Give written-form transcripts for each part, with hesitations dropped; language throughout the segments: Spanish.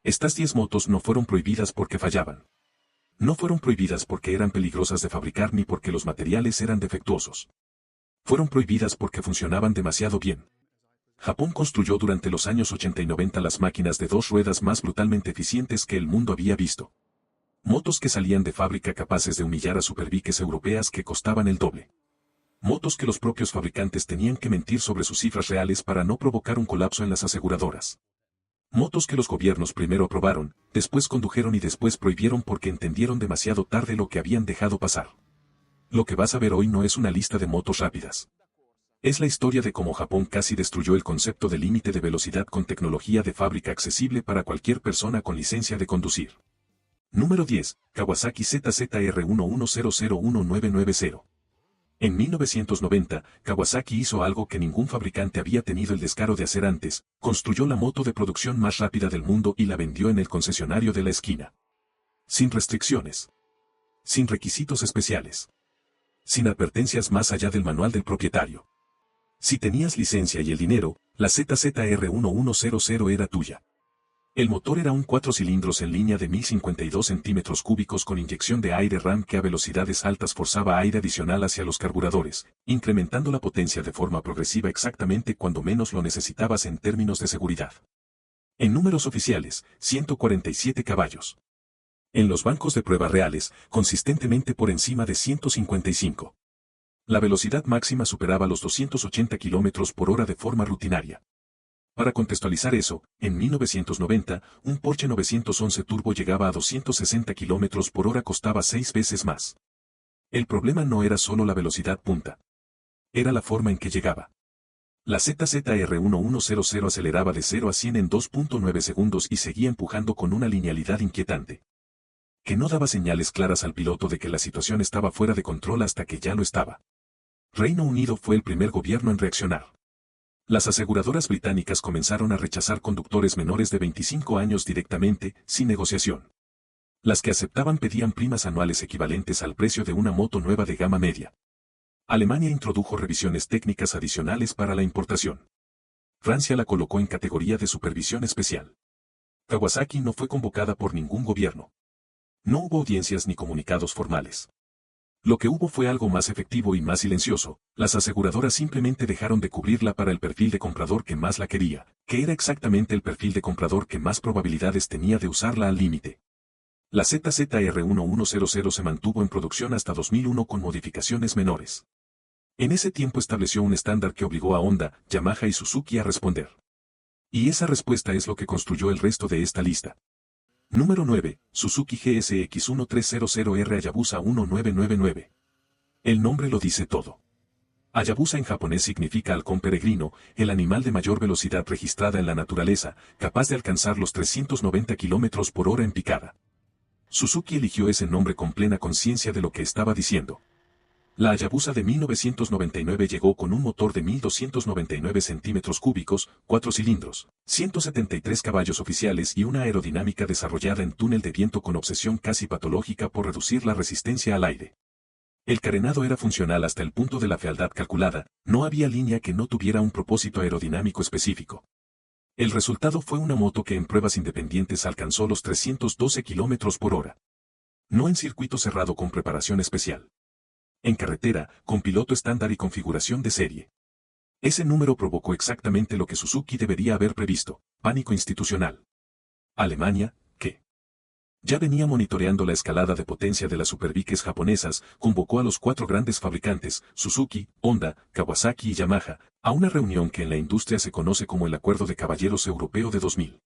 Estas 10 motos no fueron prohibidas porque fallaban. No fueron prohibidas porque eran peligrosas de fabricar ni porque los materiales eran defectuosos. Fueron prohibidas porque funcionaban demasiado bien. Japón construyó durante los años 80 y 90 las máquinas de 2 ruedas más brutalmente eficientes que el mundo había visto. Motos que salían de fábrica capaces de humillar a superbikes europeas que costaban el doble. Motos que los propios fabricantes tenían que mentir sobre sus cifras reales para no provocar un colapso en las aseguradoras. Motos que los gobiernos primero aprobaron, después condujeron y después prohibieron porque entendieron demasiado tarde lo que habían dejado pasar. Lo que vas a ver hoy no es una lista de motos rápidas. Es la historia de cómo Japón casi destruyó el concepto de límite de velocidad con tecnología de fábrica accesible para cualquier persona con licencia de conducir. Número 10. Kawasaki ZZR11001990. En 1990, Kawasaki hizo algo que ningún fabricante había tenido el descaro de hacer antes, construyó la moto de producción más rápida del mundo y la vendió en el concesionario de la esquina. Sin restricciones. Sin requisitos especiales. Sin advertencias más allá del manual del propietario. Si tenías licencia y el dinero, la ZZR1100 era tuya. El motor era un 4 cilindros en línea de 1052 centímetros cúbicos con inyección de aire RAM que a velocidades altas forzaba aire adicional hacia los carburadores, incrementando la potencia de forma progresiva exactamente cuando menos lo necesitabas en términos de seguridad. En números oficiales, 147 caballos. En los bancos de prueba reales, consistentemente por encima de 155. La velocidad máxima superaba los 280 km por hora de forma rutinaria. Para contextualizar eso, en 1990, un Porsche 911 Turbo llegaba a 260 km por hora, costaba 6 veces más. El problema no era solo la velocidad punta. Era la forma en que llegaba. La ZZR1100 aceleraba de 0 a 100 en 2.9 segundos y seguía empujando con una linealidad inquietante. Que no daba señales claras al piloto de que la situación estaba fuera de control hasta que ya lo estaba. Reino Unido fue el primer gobierno en reaccionar. Las aseguradoras británicas comenzaron a rechazar conductores menores de 25 años directamente, sin negociación. Las que aceptaban pedían primas anuales equivalentes al precio de una moto nueva de gama media. Alemania introdujo revisiones técnicas adicionales para la importación. Francia la colocó en categoría de supervisión especial. Kawasaki no fue convocada por ningún gobierno. No hubo audiencias ni comunicados formales. Lo que hubo fue algo más efectivo y más silencioso, las aseguradoras simplemente dejaron de cubrirla para el perfil de comprador que más la quería, que era exactamente el perfil de comprador que más probabilidades tenía de usarla al límite. La ZZR1100 se mantuvo en producción hasta 2001 con modificaciones menores. En ese tiempo estableció un estándar que obligó a Honda, Yamaha y Suzuki a responder. Y esa respuesta es lo que construyó el resto de esta lista. Número 9, Suzuki GSX-1300R Hayabusa 1999. El nombre lo dice todo. Hayabusa en japonés significa halcón peregrino, el animal de mayor velocidad registrada en la naturaleza, capaz de alcanzar los 390 km por hora en picada. Suzuki eligió ese nombre con plena conciencia de lo que estaba diciendo. La Hayabusa de 1999 llegó con un motor de 1299 centímetros cúbicos, 4 cilindros, 173 caballos oficiales y una aerodinámica desarrollada en túnel de viento con obsesión casi patológica por reducir la resistencia al aire. El carenado era funcional hasta el punto de la fealdad calculada, no había línea que no tuviera un propósito aerodinámico específico. El resultado fue una moto que en pruebas independientes alcanzó los 312 km por hora. No en circuito cerrado con preparación especial. En carretera, con piloto estándar y configuración de serie. Ese número provocó exactamente lo que Suzuki debería haber previsto, pánico institucional. Alemania, que ya venía monitoreando la escalada de potencia de las superbikes japonesas, convocó a los 4 grandes fabricantes, Suzuki, Honda, Kawasaki y Yamaha, a una reunión que en la industria se conoce como el Acuerdo de Caballeros Europeo de 2000.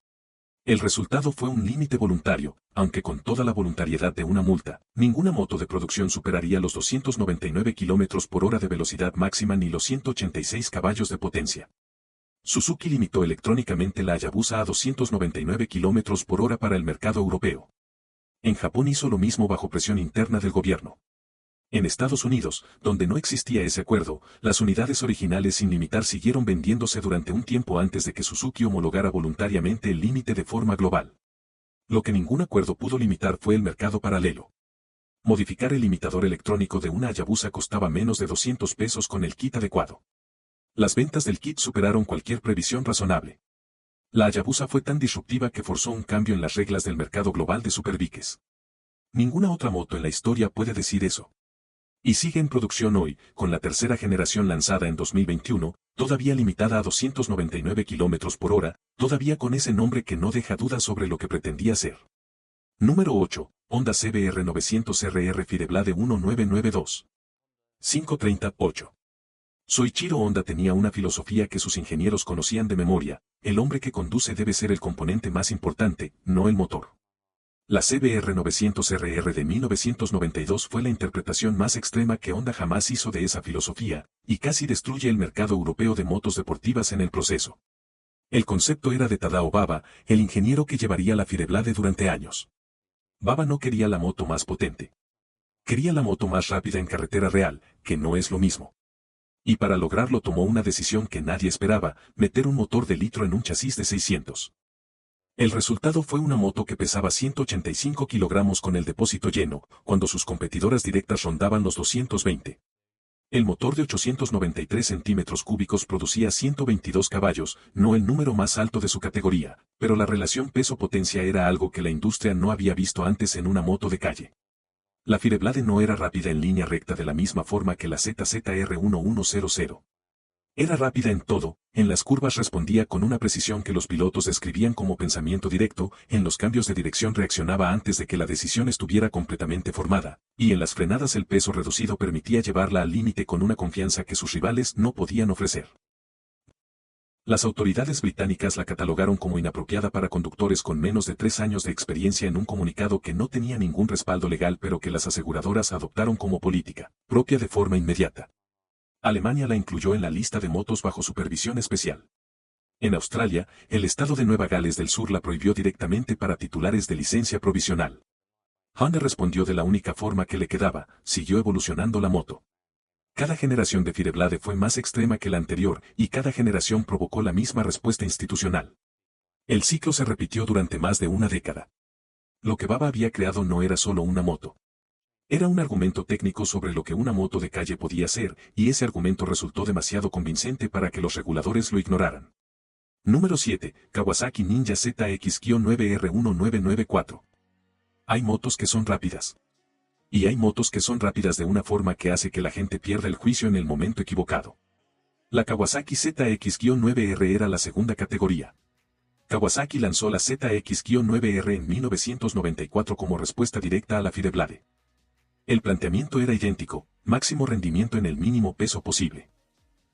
El resultado fue un límite voluntario, aunque con toda la voluntariedad de una multa, ninguna moto de producción superaría los 299 km por hora de velocidad máxima ni los 186 caballos de potencia. Suzuki limitó electrónicamente la Hayabusa a 299 km por hora para el mercado europeo. En Japón hizo lo mismo bajo presión interna del gobierno. En Estados Unidos, donde no existía ese acuerdo, las unidades originales sin limitar siguieron vendiéndose durante un tiempo antes de que Suzuki homologara voluntariamente el límite de forma global. Lo que ningún acuerdo pudo limitar fue el mercado paralelo. Modificar el limitador electrónico de una Hayabusa costaba menos de 200 pesos con el kit adecuado. Las ventas del kit superaron cualquier previsión razonable. La Hayabusa fue tan disruptiva que forzó un cambio en las reglas del mercado global de superbikes. Ninguna otra moto en la historia puede decir eso. Y sigue en producción hoy, con la tercera generación lanzada en 2021, todavía limitada a 299 km por hora, todavía con ese nombre que no deja dudas sobre lo que pretendía ser. Número 8, Honda CBR 900RR Fireblade 1992. 538. Soichiro Honda tenía una filosofía que sus ingenieros conocían de memoria: el hombre que conduce debe ser el componente más importante, no el motor. La CBR 900RR de 1992 fue la interpretación más extrema que Honda jamás hizo de esa filosofía, y casi destruye el mercado europeo de motos deportivas en el proceso. El concepto era de Tadao Baba, el ingeniero que llevaría la Fireblade durante años. Baba no quería la moto más potente. Quería la moto más rápida en carretera real, que no es lo mismo. Y para lograrlo tomó una decisión que nadie esperaba: meter un motor de litro en un chasis de 600. El resultado fue una moto que pesaba 185 kilogramos con el depósito lleno, cuando sus competidoras directas rondaban los 220. El motor de 893 centímetros cúbicos producía 122 caballos, no el número más alto de su categoría, pero la relación peso-potencia era algo que la industria no había visto antes en una moto de calle. La Fireblade no era rápida en línea recta de la misma forma que la ZZR 1100. Era rápida en todo: en las curvas respondía con una precisión que los pilotos describían como pensamiento directo, en los cambios de dirección reaccionaba antes de que la decisión estuviera completamente formada, y en las frenadas el peso reducido permitía llevarla al límite con una confianza que sus rivales no podían ofrecer. Las autoridades británicas la catalogaron como inapropiada para conductores con menos de 3 años de experiencia en un comunicado que no tenía ningún respaldo legal, pero que las aseguradoras adoptaron como política propia de forma inmediata. Alemania la incluyó en la lista de motos bajo supervisión especial. En Australia, el estado de Nueva Gales del Sur la prohibió directamente para titulares de licencia provisional. Honda respondió de la única forma que le quedaba: siguió evolucionando la moto. Cada generación de Fireblade fue más extrema que la anterior, y cada generación provocó la misma respuesta institucional. El ciclo se repitió durante más de una década. Lo que Baba había creado no era solo una moto. Era un argumento técnico sobre lo que una moto de calle podía ser, y ese argumento resultó demasiado convincente para que los reguladores lo ignoraran. Número 7, Kawasaki Ninja ZX-9R1994. Hay motos que son rápidas. Y hay motos que son rápidas de una forma que hace que la gente pierda el juicio en el momento equivocado. La Kawasaki ZX-9R era la segunda categoría. Kawasaki lanzó la ZX-9R en 1994 como respuesta directa a la Fireblade. El planteamiento era idéntico: máximo rendimiento en el mínimo peso posible.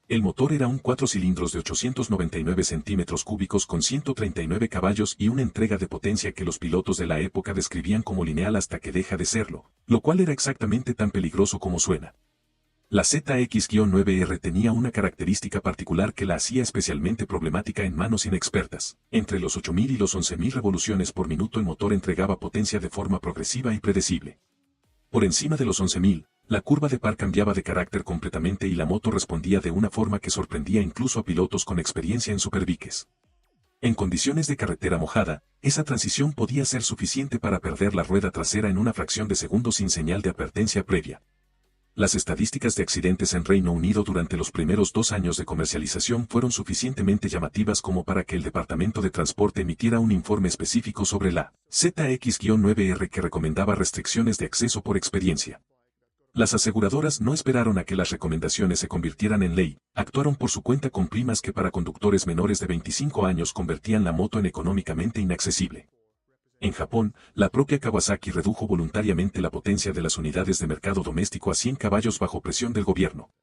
El motor era un 4 cilindros de 899 centímetros cúbicos con 139 caballos y una entrega de potencia que los pilotos de la época describían como lineal hasta que deja de serlo, lo cual era exactamente tan peligroso como suena. La ZX-9R tenía una característica particular que la hacía especialmente problemática en manos inexpertas: entre los 8.000 y los 11.000 revoluciones por minuto el motor entregaba potencia de forma progresiva y predecible. Por encima de los 11.000, la curva de par cambiaba de carácter completamente y la moto respondía de una forma que sorprendía incluso a pilotos con experiencia en superbikes. En condiciones de carretera mojada, esa transición podía ser suficiente para perder la rueda trasera en una fracción de segundo sin señal de advertencia previa. Las estadísticas de accidentes en Reino Unido durante los primeros 2 años de comercialización fueron suficientemente llamativas como para que el Departamento de Transporte emitiera un informe específico sobre la ZX-9R que recomendaba restricciones de acceso por experiencia. Las aseguradoras no esperaron a que las recomendaciones se convirtieran en ley, actuaron por su cuenta con primas que para conductores menores de 25 años convertían la moto en económicamente inaccesible. En Japón, la propia Kawasaki redujo voluntariamente la potencia de las unidades de mercado doméstico a 100 caballos bajo presión del gobierno.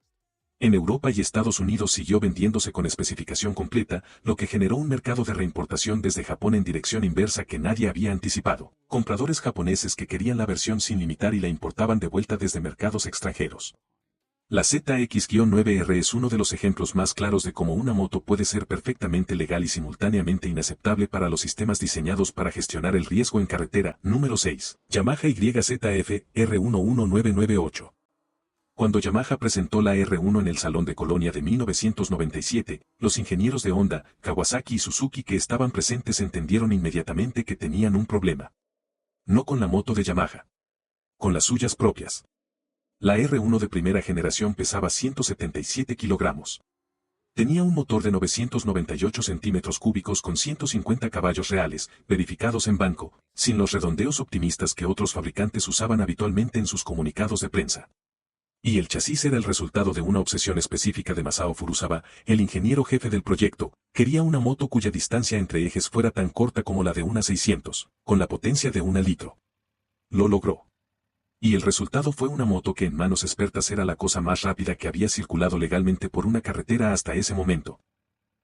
En Europa y Estados Unidos siguió vendiéndose con especificación completa, lo que generó un mercado de reimportación desde Japón en dirección inversa que nadie había anticipado: compradores japoneses que querían la versión sin limitar y la importaban de vuelta desde mercados extranjeros. La ZX-9R es uno de los ejemplos más claros de cómo una moto puede ser perfectamente legal y simultáneamente inaceptable para los sistemas diseñados para gestionar el riesgo en carretera. Número 6. Yamaha YZF R11998. Cuando Yamaha presentó la R1 en el Salón de Colonia de 1997, los ingenieros de Honda, Kawasaki y Suzuki que estaban presentes entendieron inmediatamente que tenían un problema. No con la moto de Yamaha. Con las suyas propias. La R1 de primera generación pesaba 177 kilogramos. Tenía un motor de 998 centímetros cúbicos con 150 caballos reales, verificados en banco, sin los redondeos optimistas que otros fabricantes usaban habitualmente en sus comunicados de prensa. Y el chasis era el resultado de una obsesión específica de Masao Furusawa, el ingeniero jefe del proyecto. Quería una moto cuya distancia entre ejes fuera tan corta como la de una 600, con la potencia de 1 litro. Lo logró. Y el resultado fue una moto que en manos expertas era la cosa más rápida que había circulado legalmente por una carretera hasta ese momento.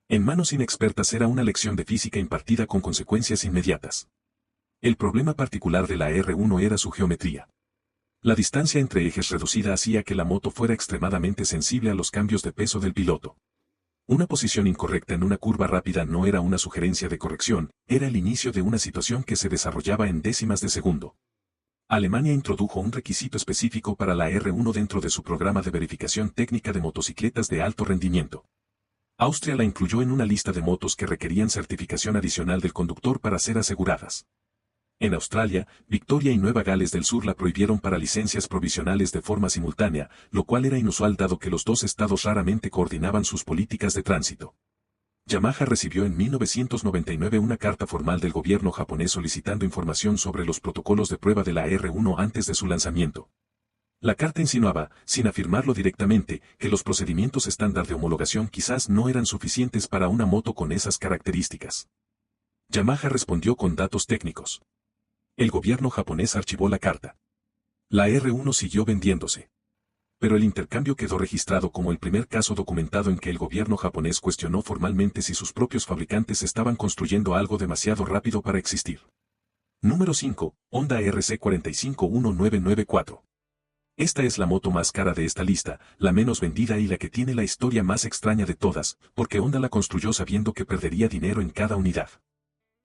En manos inexpertas era una lección de física impartida con consecuencias inmediatas. El problema particular de la R1 era su geometría. La distancia entre ejes reducida hacía que la moto fuera extremadamente sensible a los cambios de peso del piloto. Una posición incorrecta en una curva rápida no era una sugerencia de corrección, era el inicio de una situación que se desarrollaba en décimas de segundo. Alemania introdujo un requisito específico para la R1 dentro de su programa de verificación técnica de motocicletas de alto rendimiento. Austria la incluyó en una lista de motos que requerían certificación adicional del conductor para ser aseguradas. En Australia, Victoria y Nueva Gales del Sur la prohibieron para licencias provisionales de forma simultánea, lo cual era inusual dado que los dos estados raramente coordinaban sus políticas de tránsito. Yamaha recibió en 1999 una carta formal del gobierno japonés solicitando información sobre los protocolos de prueba de la R1 antes de su lanzamiento. La carta insinuaba, sin afirmarlo directamente, que los procedimientos estándar de homologación quizás no eran suficientes para una moto con esas características. Yamaha respondió con datos técnicos. El gobierno japonés archivó la carta. La R1 siguió vendiéndose. Pero el intercambio quedó registrado como el primer caso documentado en que el gobierno japonés cuestionó formalmente si sus propios fabricantes estaban construyendo algo demasiado rápido para existir. Número 5, Honda RC451994. Esta es la moto más cara de esta lista, la menos vendida y la que tiene la historia más extraña de todas, porque Honda la construyó sabiendo que perdería dinero en cada unidad.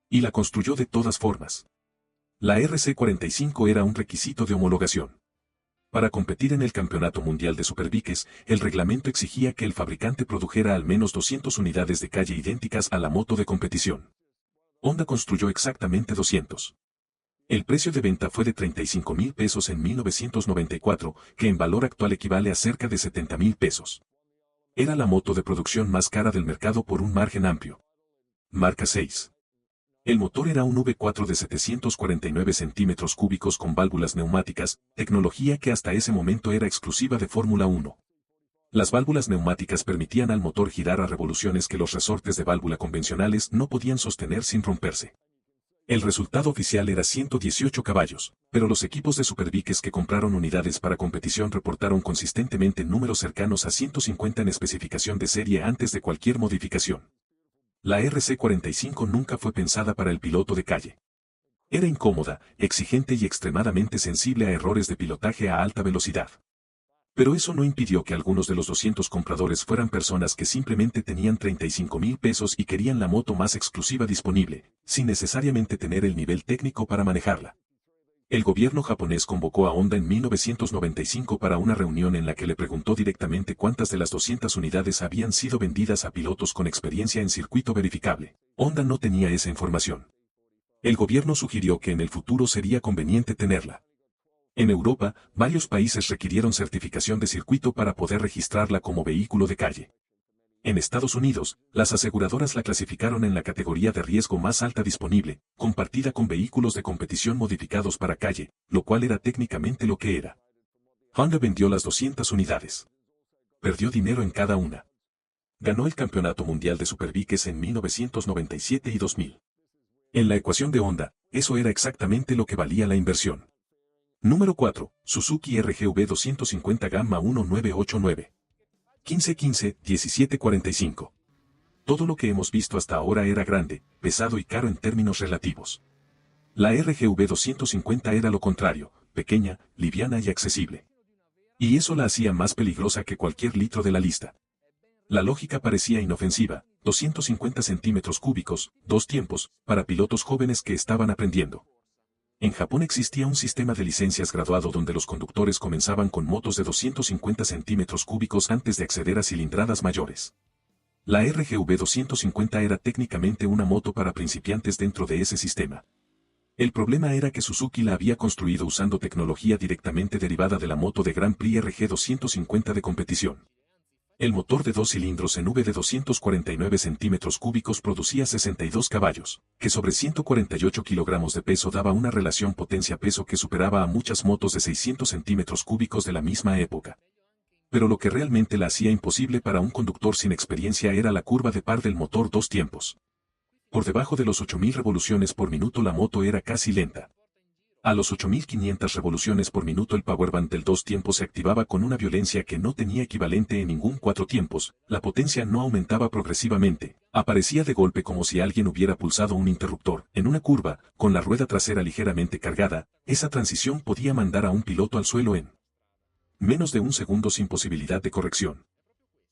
Y la construyó de todas formas. La RC45 era un requisito de homologación. Para competir en el Campeonato Mundial de Superbikes, el reglamento exigía que el fabricante produjera al menos 200 unidades de calle idénticas a la moto de competición. Honda construyó exactamente 200. El precio de venta fue de 35.000 pesos en 1994, que en valor actual equivale a cerca de 70.000 pesos. Era la moto de producción más cara del mercado por un margen amplio. Marca 6. El motor era un V4 de 749 centímetros cúbicos con válvulas neumáticas, tecnología que hasta ese momento era exclusiva de Fórmula 1. Las válvulas neumáticas permitían al motor girar a revoluciones que los resortes de válvula convencionales no podían sostener sin romperse. El resultado oficial era 118 caballos, pero los equipos de Superbikes que compraron unidades para competición reportaron consistentemente números cercanos a 150 en especificación de serie antes de cualquier modificación. La RC45 nunca fue pensada para el piloto de calle. Era incómoda, exigente y extremadamente sensible a errores de pilotaje a alta velocidad. Pero eso no impidió que algunos de los 200 compradores fueran personas que simplemente tenían 35.000 pesos y querían la moto más exclusiva disponible, sin necesariamente tener el nivel técnico para manejarla. El gobierno japonés convocó a Honda en 1995 para una reunión en la que le preguntó directamente cuántas de las 200 unidades habían sido vendidas a pilotos con experiencia en circuito verificable. Honda no tenía esa información. El gobierno sugirió que en el futuro sería conveniente tenerla. En Europa, varios países requirieron certificación de circuito para poder registrarla como vehículo de calle. En Estados Unidos, las aseguradoras la clasificaron en la categoría de riesgo más alta disponible, compartida con vehículos de competición modificados para calle, lo cual era técnicamente lo que era. Honda vendió las 200 unidades. Perdió dinero en cada una. Ganó el Campeonato Mundial de Superbikes en 1997 y 2000. En la ecuación de Honda, eso era exactamente lo que valía la inversión. Número 4, Suzuki RGV 250 Gamma 1989. 1515-1745. Todo lo que hemos visto hasta ahora era grande, pesado y caro en términos relativos. La RGV 250 era lo contrario, pequeña, liviana y accesible. Y eso la hacía más peligrosa que cualquier litro de la lista. La lógica parecía inofensiva, 250 centímetros cúbicos, 2 tiempos, para pilotos jóvenes que estaban aprendiendo. En Japón existía un sistema de licencias graduado donde los conductores comenzaban con motos de 250 centímetros cúbicos antes de acceder a cilindradas mayores. La RGV 250 era técnicamente una moto para principiantes dentro de ese sistema. El problema era que Suzuki la había construido usando tecnología directamente derivada de la moto de Grand Prix RG 250 de competición. El motor de 2 cilindros en V de 249 centímetros cúbicos producía 62 caballos, que sobre 148 kilogramos de peso daba una relación potencia-peso que superaba a muchas motos de 600 centímetros cúbicos de la misma época. Pero lo que realmente la hacía imposible para un conductor sin experiencia era la curva de par del motor dos tiempos. Por debajo de los 8.000 revoluciones por minuto la moto era casi lenta. A los 8.500 revoluciones por minuto el powerband del dos tiempos se activaba con una violencia que no tenía equivalente en ningún cuatro tiempos, la potencia no aumentaba progresivamente, aparecía de golpe como si alguien hubiera pulsado un interruptor. En una curva, con la rueda trasera ligeramente cargada, esa transición podía mandar a un piloto al suelo en menos de un segundo sin posibilidad de corrección.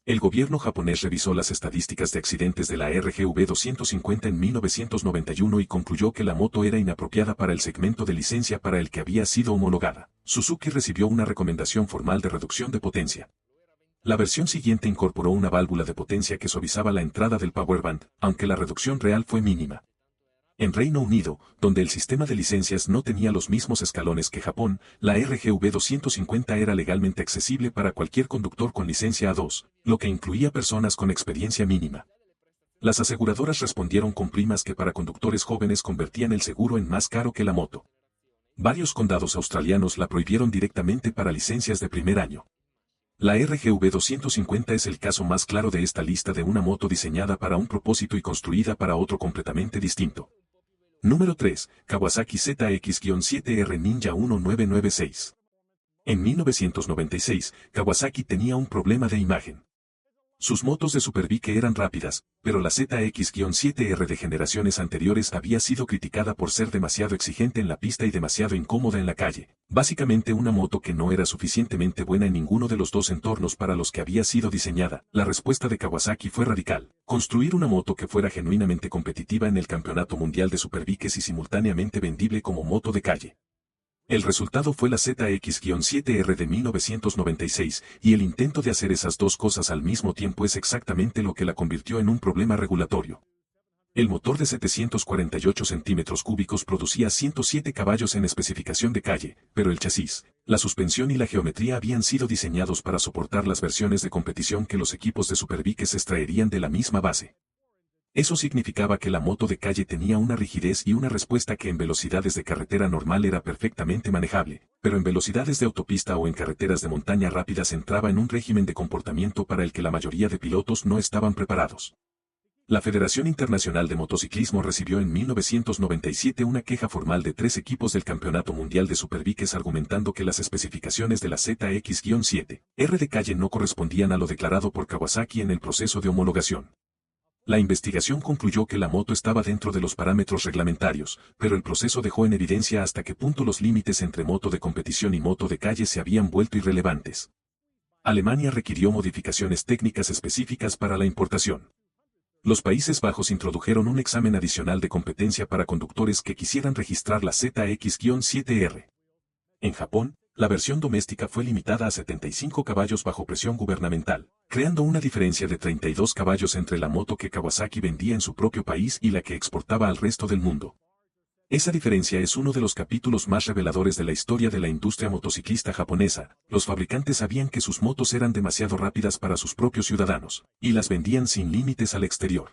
El gobierno japonés revisó las estadísticas de accidentes de la RGV 250 en 1991 y concluyó que la moto era inapropiada para el segmento de licencia para el que había sido homologada. Suzuki recibió una recomendación formal de reducción de potencia. La versión siguiente incorporó una válvula de potencia que suavizaba la entrada del powerband, aunque la reducción real fue mínima. En Reino Unido, donde el sistema de licencias no tenía los mismos escalones que Japón, la RGV 250 era legalmente accesible para cualquier conductor con licencia A2, lo que incluía personas con experiencia mínima. Las aseguradoras respondieron con primas que para conductores jóvenes convertían el seguro en más caro que la moto. Varios condados australianos la prohibieron directamente para licencias de primer año. La RGV 250 es el caso más claro de esta lista de una moto diseñada para un propósito y construida para otro completamente distinto. Número 3. Kawasaki ZX-7R Ninja 1996. En 1996, Kawasaki tenía un problema de imagen. Sus motos de Superbike eran rápidas, pero la ZX-7R de generaciones anteriores había sido criticada por ser demasiado exigente en la pista y demasiado incómoda en la calle. Básicamente una moto que no era suficientemente buena en ninguno de los dos entornos para los que había sido diseñada. La respuesta de Kawasaki fue radical: construir una moto que fuera genuinamente competitiva en el Campeonato Mundial de Superbikes y simultáneamente vendible como moto de calle. El resultado fue la ZX-7R de 1996, y el intento de hacer esas dos cosas al mismo tiempo es exactamente lo que la convirtió en un problema regulatorio. El motor de 748 centímetros cúbicos producía 107 caballos en especificación de calle, pero el chasis, la suspensión y la geometría habían sido diseñados para soportar las versiones de competición que los equipos de Superbikes extraerían de la misma base. Eso significaba que la moto de calle tenía una rigidez y una respuesta que en velocidades de carretera normal era perfectamente manejable, pero en velocidades de autopista o en carreteras de montaña rápidas entraba en un régimen de comportamiento para el que la mayoría de pilotos no estaban preparados. La Federación Internacional de Motociclismo recibió en 1997 una queja formal de 3 equipos del Campeonato Mundial de Superbikes argumentando que las especificaciones de la ZX-7R de calle no correspondían a lo declarado por Kawasaki en el proceso de homologación. La investigación concluyó que la moto estaba dentro de los parámetros reglamentarios, pero el proceso dejó en evidencia hasta qué punto los límites entre moto de competición y moto de calle se habían vuelto irrelevantes. Alemania requirió modificaciones técnicas específicas para la importación. Los Países Bajos introdujeron un examen adicional de competencia para conductores que quisieran registrar la ZX-7R. En Japón, la versión doméstica fue limitada a 75 caballos bajo presión gubernamental, creando una diferencia de 32 caballos entre la moto que Kawasaki vendía en su propio país y la que exportaba al resto del mundo. Esa diferencia es uno de los capítulos más reveladores de la historia de la industria motociclista japonesa. Los fabricantes sabían que sus motos eran demasiado rápidas para sus propios ciudadanos, y las vendían sin límites al exterior.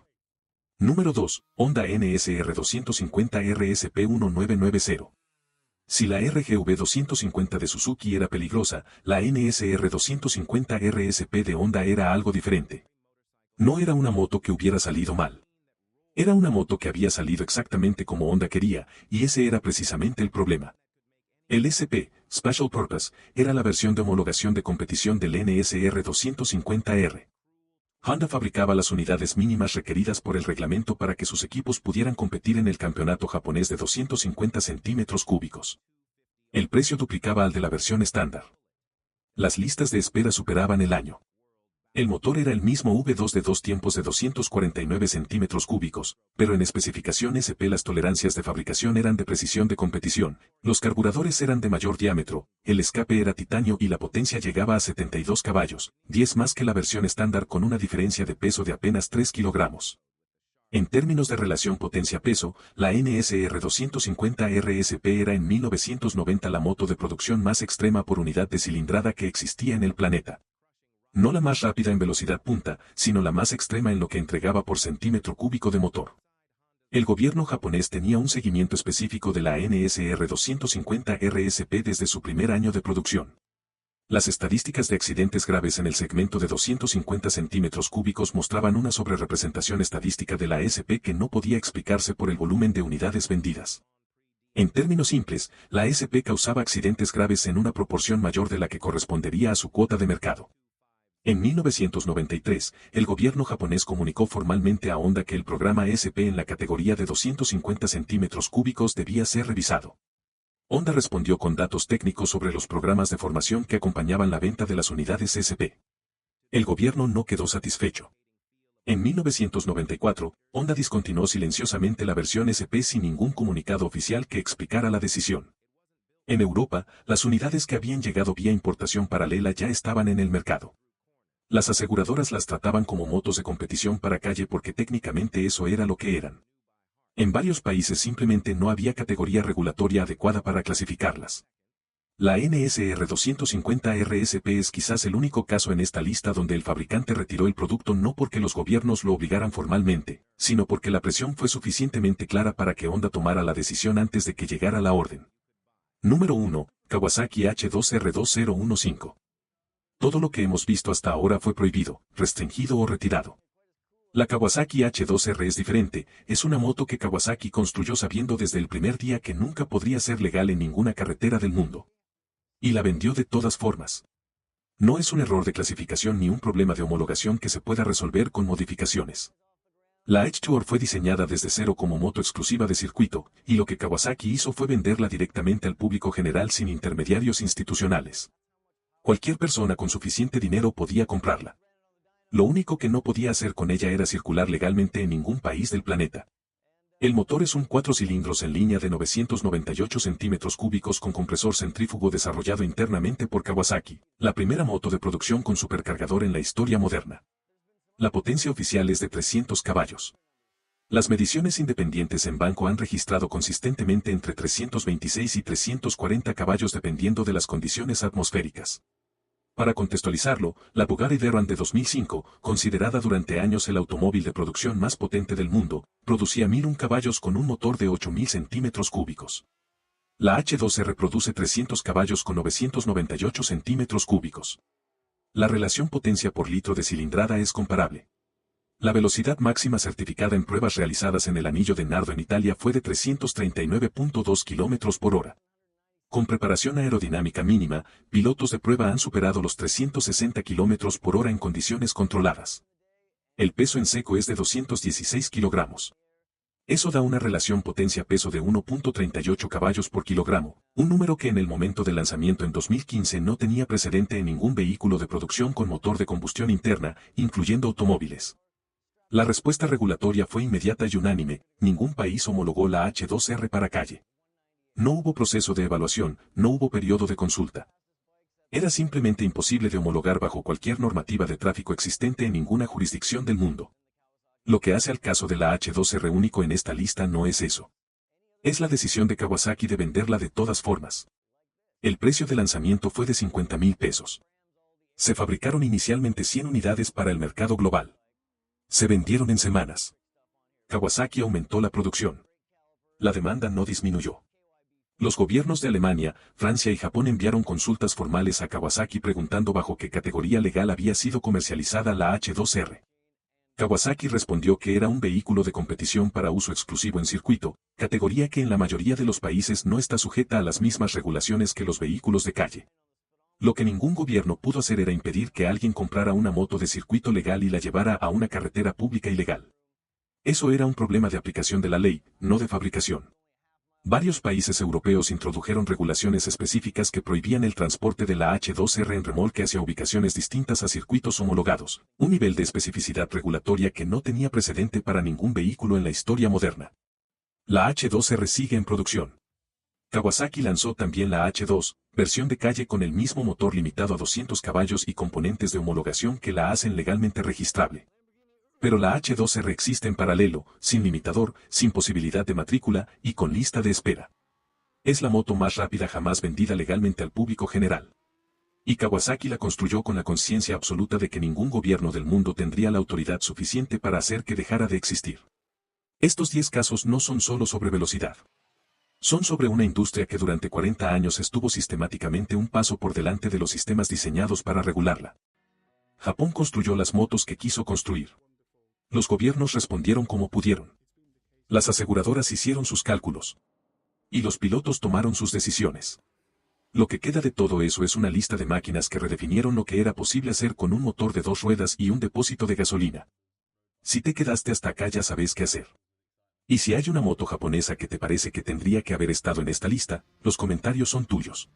Número 2. Honda NSR 250 RSP 1990. Si la RGV 250 de Suzuki era peligrosa, la NSR 250 RSP de Honda era algo diferente. No era una moto que hubiera salido mal. Era una moto que había salido exactamente como Honda quería, y ese era precisamente el problema. El SP, Special Purpose, era la versión de homologación de competición del NSR 250R. Honda fabricaba las unidades mínimas requeridas por el reglamento para que sus equipos pudieran competir en el campeonato japonés de 250 centímetros cúbicos. El precio duplicaba al de la versión estándar. Las listas de espera superaban el año. El motor era el mismo V2 de 2 tiempos de 249 centímetros cúbicos, pero en especificación SP las tolerancias de fabricación eran de precisión de competición, los carburadores eran de mayor diámetro, el escape era titanio y la potencia llegaba a 72 caballos, 10 más que la versión estándar con una diferencia de peso de apenas 3 kilogramos. En términos de relación potencia-peso, la NSR 250 RSP era en 1990 la moto de producción más extrema por unidad de cilindrada que existía en el planeta. No la más rápida en velocidad punta, sino la más extrema en lo que entregaba por centímetro cúbico de motor. El gobierno japonés tenía un seguimiento específico de la NSR 250 RSP desde su primer año de producción. Las estadísticas de accidentes graves en el segmento de 250 centímetros cúbicos mostraban una sobrerepresentación estadística de la SP que no podía explicarse por el volumen de unidades vendidas. En términos simples, la SP causaba accidentes graves en una proporción mayor de la que correspondería a su cuota de mercado. En 1993, el gobierno japonés comunicó formalmente a Honda que el programa SP en la categoría de 250 centímetros cúbicos debía ser revisado. Honda respondió con datos técnicos sobre los programas de formación que acompañaban la venta de las unidades SP. El gobierno no quedó satisfecho. En 1994, Honda discontinuó silenciosamente la versión SP sin ningún comunicado oficial que explicara la decisión. En Europa, las unidades que habían llegado vía importación paralela ya estaban en el mercado. Las aseguradoras las trataban como motos de competición para calle porque técnicamente eso era lo que eran. En varios países simplemente no había categoría regulatoria adecuada para clasificarlas. La NSR 250 RSP es quizás el único caso en esta lista donde el fabricante retiró el producto no porque los gobiernos lo obligaran formalmente, sino porque la presión fue suficientemente clara para que Honda tomara la decisión antes de que llegara la orden. Número 1. Kawasaki H2R2015. Todo lo que hemos visto hasta ahora fue prohibido, restringido o retirado. La Kawasaki H2R es diferente, es una moto que Kawasaki construyó sabiendo desde el primer día que nunca podría ser legal en ninguna carretera del mundo. Y la vendió de todas formas. No es un error de clasificación ni un problema de homologación que se pueda resolver con modificaciones. La H2R fue diseñada desde cero como moto exclusiva de circuito, y lo que Kawasaki hizo fue venderla directamente al público general sin intermediarios institucionales. Cualquier persona con suficiente dinero podía comprarla. Lo único que no podía hacer con ella era circular legalmente en ningún país del planeta. El motor es un 4 cilindros en línea de 998 centímetros cúbicos con compresor centrífugo desarrollado internamente por Kawasaki, la primera moto de producción con supercargador en la historia moderna. La potencia oficial es de 300 caballos. Las mediciones independientes en banco han registrado consistentemente entre 326 y 340 caballos dependiendo de las condiciones atmosféricas. Para contextualizarlo, la Bugatti Veyron de 2005, considerada durante años el automóvil de producción más potente del mundo, producía 1001 caballos con un motor de 8000 centímetros cúbicos. La H2R produce 300 caballos con 998 centímetros cúbicos. La relación potencia por litro de cilindrada es comparable. La velocidad máxima certificada en pruebas realizadas en el Anillo de Nardo en Italia fue de 339.2 km por hora. Con preparación aerodinámica mínima, pilotos de prueba han superado los 360 km por hora en condiciones controladas. El peso en seco es de 216 kilogramos. Eso da una relación potencia-peso de 1.38 caballos por kilogramo, un número que en el momento del lanzamiento en 2015 no tenía precedente en ningún vehículo de producción con motor de combustión interna, incluyendo automóviles. La respuesta regulatoria fue inmediata y unánime, ningún país homologó la H2R para calle. No hubo proceso de evaluación, no hubo periodo de consulta. Era simplemente imposible de homologar bajo cualquier normativa de tráfico existente en ninguna jurisdicción del mundo. Lo que hace al caso de la H2R único en esta lista no es eso. Es la decisión de Kawasaki de venderla de todas formas. El precio de lanzamiento fue de 50.000 pesos. Se fabricaron inicialmente 100 unidades para el mercado global. Se vendieron en semanas. Kawasaki aumentó la producción. La demanda no disminuyó. Los gobiernos de Alemania, Francia y Japón enviaron consultas formales a Kawasaki preguntando bajo qué categoría legal había sido comercializada la H2R. Kawasaki respondió que era un vehículo de competición para uso exclusivo en circuito, categoría que en la mayoría de los países no está sujeta a las mismas regulaciones que los vehículos de calle. Lo que ningún gobierno pudo hacer era impedir que alguien comprara una moto de circuito legal y la llevara a una carretera pública ilegal. Eso era un problema de aplicación de la ley, no de fabricación. Varios países europeos introdujeron regulaciones específicas que prohibían el transporte de la H2R en remolque hacia ubicaciones distintas a circuitos homologados, un nivel de especificidad regulatoria que no tenía precedente para ningún vehículo en la historia moderna. La H2R sigue en producción. Kawasaki lanzó también la H2, versión de calle con el mismo motor limitado a 200 caballos y componentes de homologación que la hacen legalmente registrable. Pero la H2R existe en paralelo, sin limitador, sin posibilidad de matrícula y con lista de espera. Es la moto más rápida jamás vendida legalmente al público general. Y Kawasaki la construyó con la conciencia absoluta de que ningún gobierno del mundo tendría la autoridad suficiente para hacer que dejara de existir. Estos 10 casos no son solo sobre velocidad. Son sobre una industria que durante 40 años estuvo sistemáticamente un paso por delante de los sistemas diseñados para regularla. Japón construyó las motos que quiso construir. Los gobiernos respondieron como pudieron. Las aseguradoras hicieron sus cálculos. Y los pilotos tomaron sus decisiones. Lo que queda de todo eso es una lista de máquinas que redefinieron lo que era posible hacer con un motor de 2 ruedas y un depósito de gasolina. Si te quedaste hasta acá ya sabes qué hacer. Y si hay una moto japonesa que te parece que tendría que haber estado en esta lista, los comentarios son tuyos.